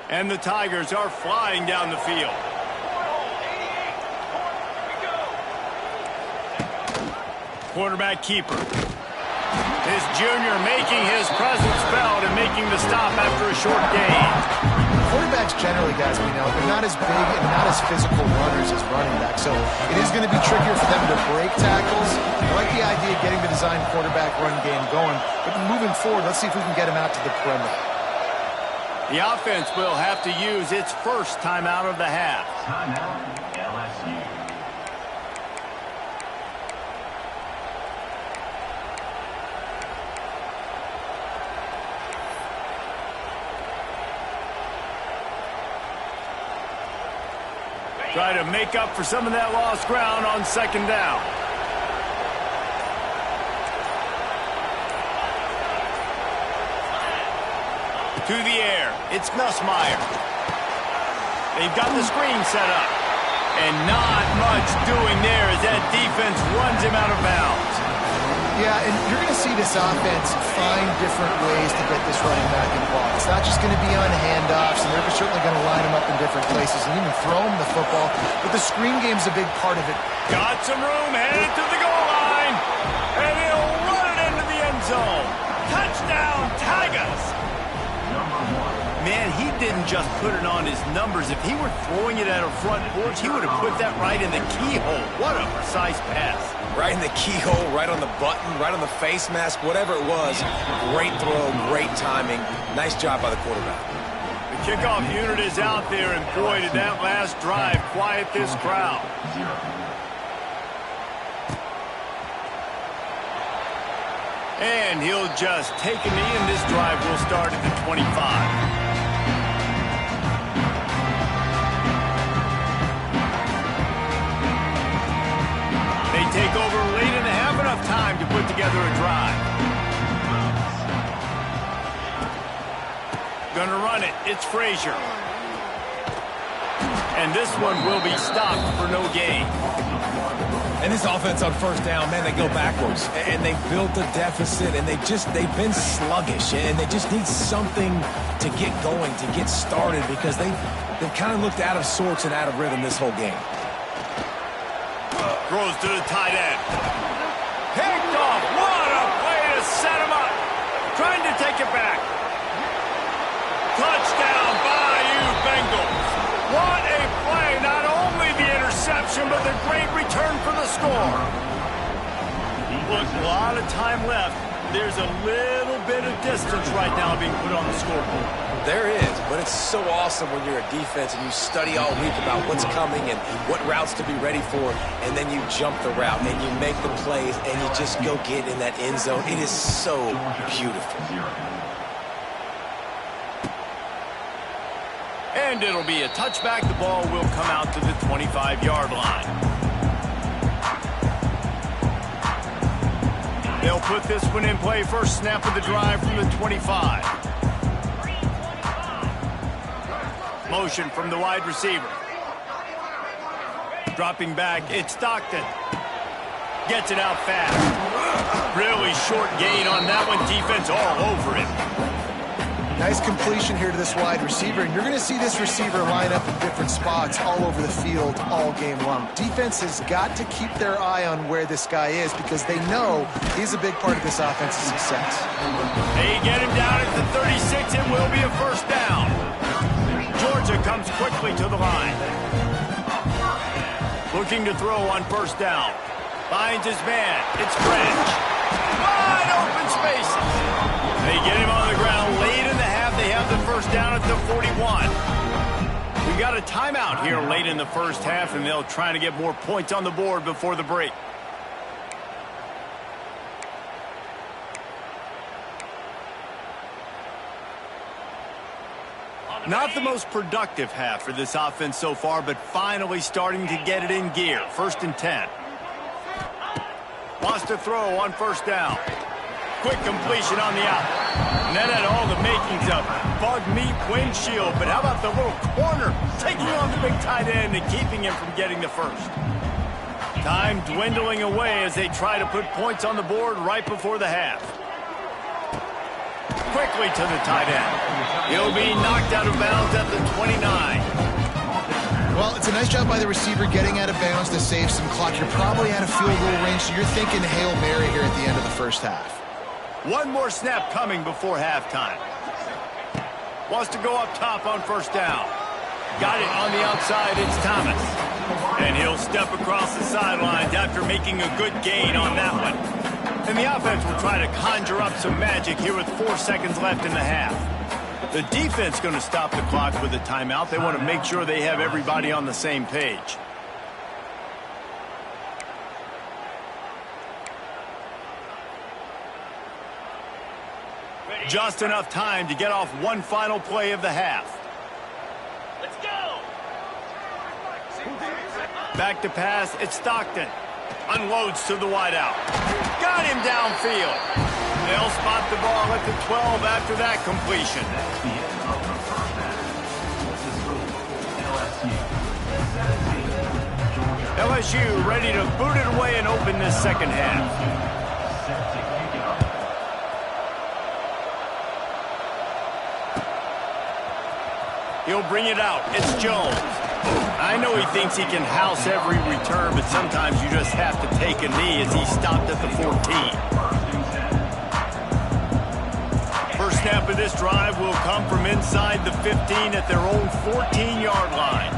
And the Tigers are flying down the field. Quarterback keeper. His junior making his presence felt and making the stop after a short gain. Quarterbacks generally, guys, we know, they're not as big and not as physical runners as running backs, so it is going to be trickier for them to break tackles. I like the idea of getting the design quarterback run game going, but moving forward, let's see if we can get him out to the perimeter. The offense will have to use its first timeout of the half. Timeout, LSU. Try to make up for some of that lost ground on second down. To the air, it's Nussmeier. They've got the screen set up. And not much doing there as that defense runs him out of bounds. Yeah, and you're going to see this offense find different ways to get this running back involved. It's not just going to be on handoffs, and they're certainly going to line him up in different places and even throw him the football. But the screen game's a big part of it. Got some room, headed to the goal line. And he'll run it into the end zone. Touchdown, Tigers. Man, he didn't just put it on his numbers. If he were throwing it at a front porch, he would have put that right in the keyhole. What a precise pass. Right in the keyhole, right on the button, right on the face mask, whatever it was. Great throw, great timing. Nice job by the quarterback. The kickoff unit is out there, and boy, did that last drive quiet this crowd. And he'll just take a knee, and this drive will start at the 25. They take over late in the half, enough time to put together a drive. Gonna run it. It's Frazier. And this one will be stopped for no gain. And this offense on first down, man, they go backwards. And they built a deficit, and they've been sluggish. And they just need something to get going, to get started, because they've kind of looked out of sorts and out of rhythm this whole game. Throws to the tight end. Picked off. What a play to set him up. Trying to take it back. Touchdown, Bayou Bengals. What a play. Not only the interception, but the great return for the score. Look, a lot of time left. There's a little bit of distance right now being put on the scoreboard. There is, but it's so awesome when you're a defense and you study all week about what's coming and what routes to be ready for, and then you jump the route and you make the plays and you just go get in that end zone. It is so beautiful. And it'll be a touchback. The ball will come out to the 25-yard line. They'll put this one in play. First snap of the drive from the 25. Motion from the wide receiver. Dropping back, it's Stockton. Gets it out fast. Really short gain on that one. Defense all over it. Nice completion here to this wide receiver, and you're going to see this receiver line up in different spots all over the field all game long. Defense has got to keep their eye on where this guy is because they know he's a big part of this offense's success. They get him down at the 36. It will be a first down. Georgia comes quickly to the line. Looking to throw on first down. Finds his man. It's French. Wide open spaces. They get him on the ground late in the half. They have the first down at the 41. We got a timeout here late in the first half, and they'll try to get more points on the board before the break. Not the most productive half for this offense so far, but finally starting to get it in gear. First and 10. Wants to throw on first down. Quick completion on the out. And that had all the makings of bug meat windshield. But how about the little corner taking on the big tight end and keeping him from getting the first? Time dwindling away as they try to put points on the board right before the half. quickly to the tight end. He'll be knocked out of bounds at the 29. Well, it's a nice job by the receiver getting out of bounds to save some clock. You're probably out of field goal range, so you're thinking Hail Mary here at the end of the first half. One more snap coming before halftime. Wants to go up top on first down. Got it on the outside, it's Thomas. And he'll step across the sidelines after making a good gain on that one. And the offense will try to conjure up some magic here with 4 seconds left in the half. The defense going to stop the clock with a timeout. They want to make sure they have everybody on the same page. Just enough time to get off one final play of the half. Let's go! Back to pass, it's Stockton. Unloads to the wideout. Got him downfield. They'll spot the ball at the 12 after that completion. That's the end of the first half. This is LSU. 17, Georgia. LSU ready to boot it away and open this second half. Set to kick it off. He'll bring it out. It's Jones. I know he thinks he can house every return, but sometimes you just have to take a knee as he stopped at the 14. First snap of this drive will come from inside the 15 at their own 14-yard line.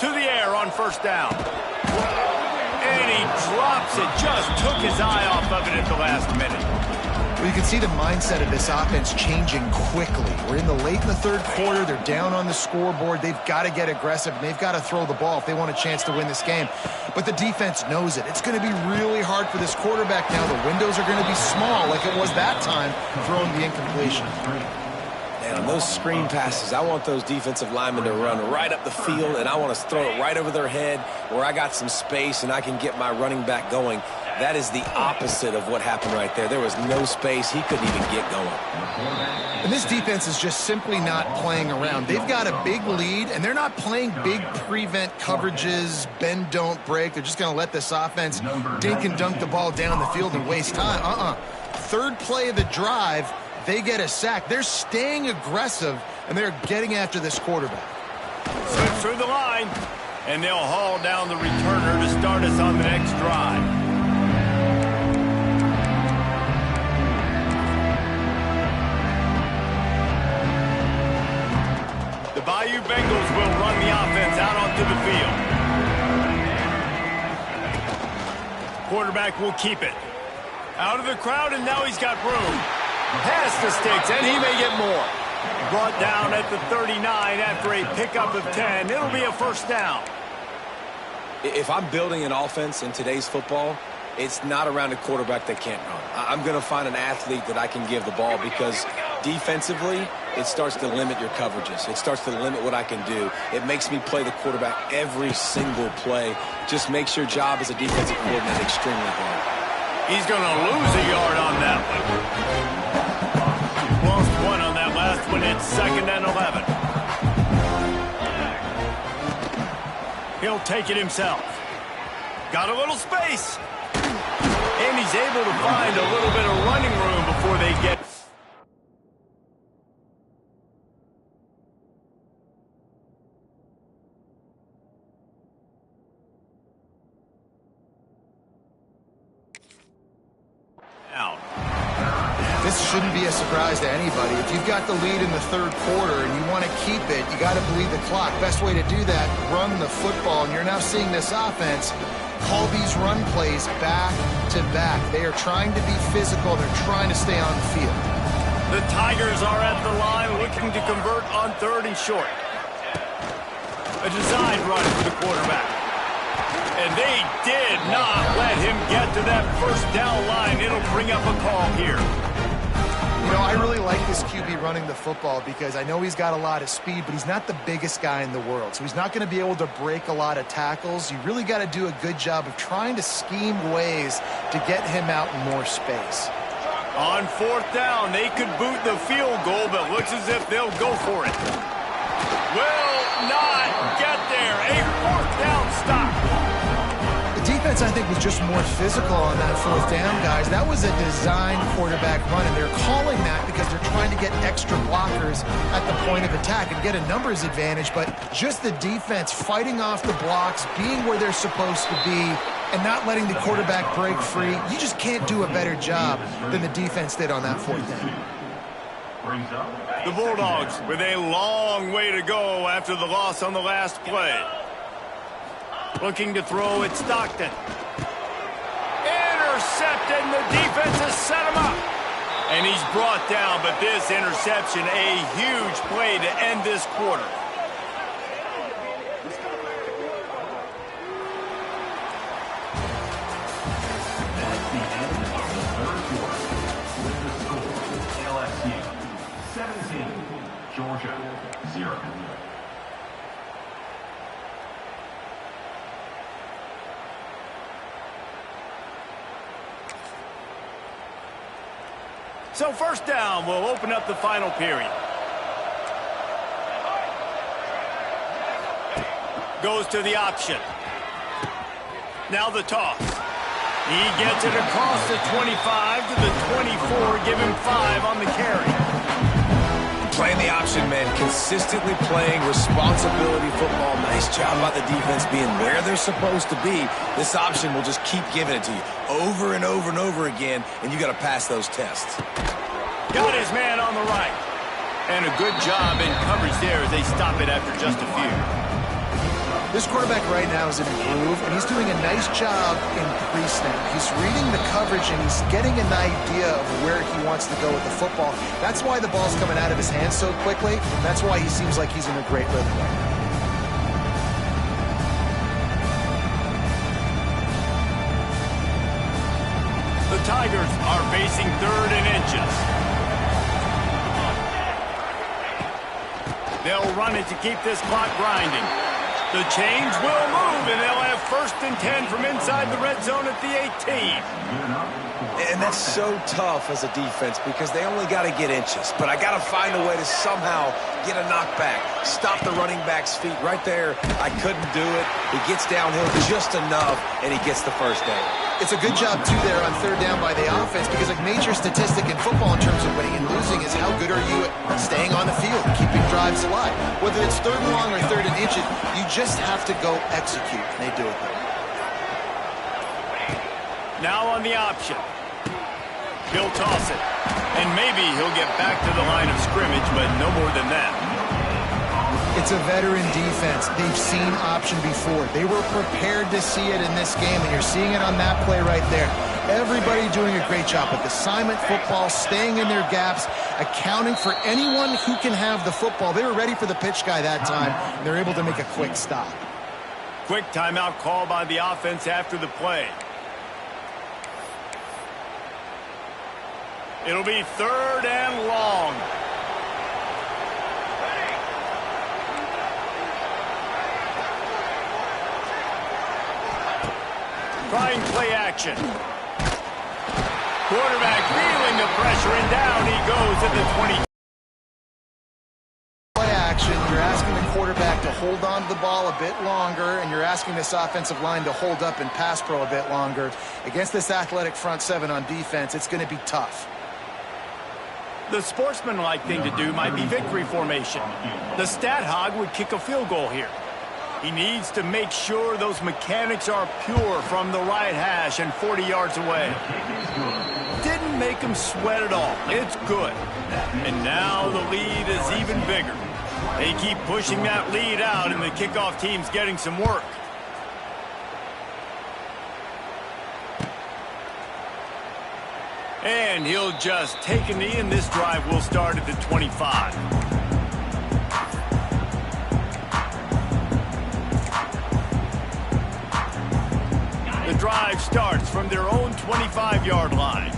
To the air on first down. And he drops it. Just took his eye off of it at the last minute. Well, you can see the mindset of this offense changing quickly. We're late in the third quarter. They're down on the scoreboard. They've got to get aggressive, and they've got to throw the ball if they want a chance to win this game. But the defense knows it. It's going to be really hard for this quarterback now. The windows are going to be small like it was that time throwing the incompletion. And on those screen passes, I want those defensive linemen to run right up the field, and I want to throw it right over their head where I got some space and I can get my running back going. That is the opposite of what happened right there. There was no space. He couldn't even get going. And this defense is just simply not playing around. They've got a big lead, and they're not playing big prevent coverages, bend, don't break. They're just going to let this offense dink and dunk the ball down the field and waste time. Third play of the drive, they get a sack. They're staying aggressive, and they're getting after this quarterback. Slips through the line, and they'll haul down the returner to start us on the next drive. The Bayou Bengals will run the offense out onto the field. Quarterback will keep it. Out of the crowd, and now he's got room. Pass the sticks, and he may get more. Brought down at the 39 after a pickup of 10. It'll be a first down. If I'm building an offense in today's football, it's not around a quarterback that can't run. I'm going to find an athlete that I can give the ball because defensively, it starts to limit your coverages. It starts to limit what I can do. It makes me play the quarterback every single play. Just makes your job as a defensive coordinator extremely hard. He's going to lose a yard on that one. Lost one on that last one. It's 2nd and 11. He'll take it himself. Got a little space. And he's able to find a little bit of running room before they get... out. This shouldn't be a surprise to anybody. If you've got the lead in the third quarter and you want to keep it, you got to bleed the clock. Best way to do that, run the football. And you're now seeing this offense call these run plays back to back. They are trying to be physical. They're trying to stay on the field. The Tigers are at the line looking to convert on 3rd and short. A design run for the quarterback. And they did not let him get to that first down line. It'll bring up a call here. You know, I really like this QB running the football because I know he's got a lot of speed, but he's not the biggest guy in the world. So he's not going to be able to break a lot of tackles. You really got to do a good job of trying to scheme ways to get him out in more space. On 4th down, they could boot the field goal, but looks as if they'll go for it. Will not get there. A 4th down stop. The defense defense, I think, was just more physical on that fourth down, guys. That was a designed quarterback run, and they're calling that because they're trying to get extra blockers at the point of attack and get a numbers advantage, but just the defense fighting off the blocks, being where they're supposed to be, and not letting the quarterback break free. You just can't do a better job than the defense did on that fourth down. The Bulldogs with a long way to go after the loss on the last play. Looking to throw at Stockton. Intercepted, and the defense has set him up. And he's brought down, but this interception, a huge play to end this quarter. That's the end of the third quarter. With the score, LSU 17, Georgia 0. So first down will open up the final period. Goes to the option. Now the toss. He gets it across the 25 to the 24, give him 5 on the carry. Playing the option, man. Consistently playing responsibility football. Nice job by the defense being where they're supposed to be. This option will just keep giving it to you over and over and over again, and you got to pass those tests. Got his man on the right. And a good job in coverage there as they stop it after just a few. This quarterback right now is in a groove, and he's doing a nice job in pre-snap. He's reading the coverage, and he's getting an idea of where he wants to go with the football. That's why the ball's coming out of his hands so quickly. That's why he seems like he's in a great rhythm right now. The Tigers are facing 3rd and inches. They'll run it to keep this clock grinding. The change will move, and they'll have 1st and 10 from inside the red zone at the 18. And that's so tough as a defense because they only got to get inches. But I got to find a way to somehow get a knockback, stop the running back's feet right there. I couldn't do it. He gets downhill just enough, and he gets the first down. It's a good job, too, there on 3rd down by the offense because a major statistic in football in terms of winning and losing is how good are you at staying on the field, keeping drives alive. Whether it's 3rd and long or 3rd and inches, you just have to go execute, and they do it there. Now on the option. He'll toss it. And maybe he'll get back to the line of scrimmage, but no more than that. It's a veteran defense. They've seen option before. They were prepared to see it in this game, and you're seeing it on that play right there. Everybody doing a great job with assignment football, staying in their gaps, accounting for anyone who can have the football. They were ready for the pitch guy that time, and they're able to make a quick stop. Quick timeout call by the offense after the play. It'll be 3rd and long. Trying play action. Quarterback feeling the pressure, and down he goes at the 20. Play action, you're asking the quarterback to hold on to the ball a bit longer, and you're asking this offensive line to hold up and pass pro a bit longer. Against this athletic front 7 on defense, it's going to be tough. The sportsmanlike thing to do might be victory formation. The stat hog would kick a field goal here. He needs to make sure those mechanics are pure from the right hash and 40 yards away. Didn't make him sweat at all. It's good. And now the lead is even bigger. They keep pushing that lead out, and the kickoff team's getting some work. And he'll just take a knee, and this drive will start at the 25. The drive starts from their own 25-yard line.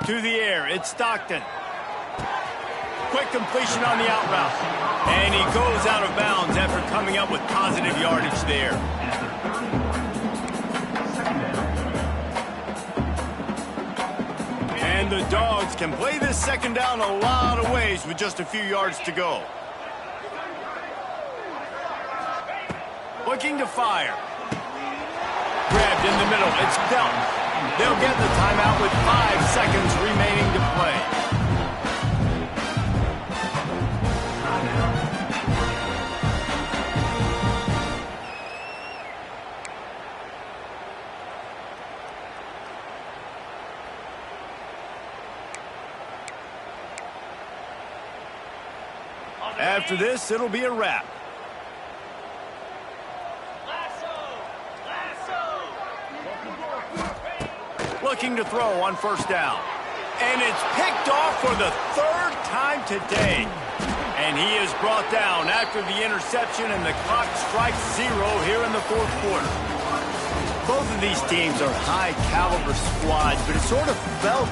To the air, it's Stockton. Quick completion on the out route. And he goes out of bounds after coming up with positive yardage there. And the Dogs can play this second down a lot of ways with just a few yards to go. Looking to fire. Grabbed in the middle. It's Delton. They'll get the timeout with 5 seconds remaining to play. After this, it'll be a wrap. Looking to throw on first down. And it's picked off for the 3rd time today. And he is brought down after the interception, and the clock strikes 0 here in the 4th quarter. Both of these teams are high-caliber squads, but it sort of felt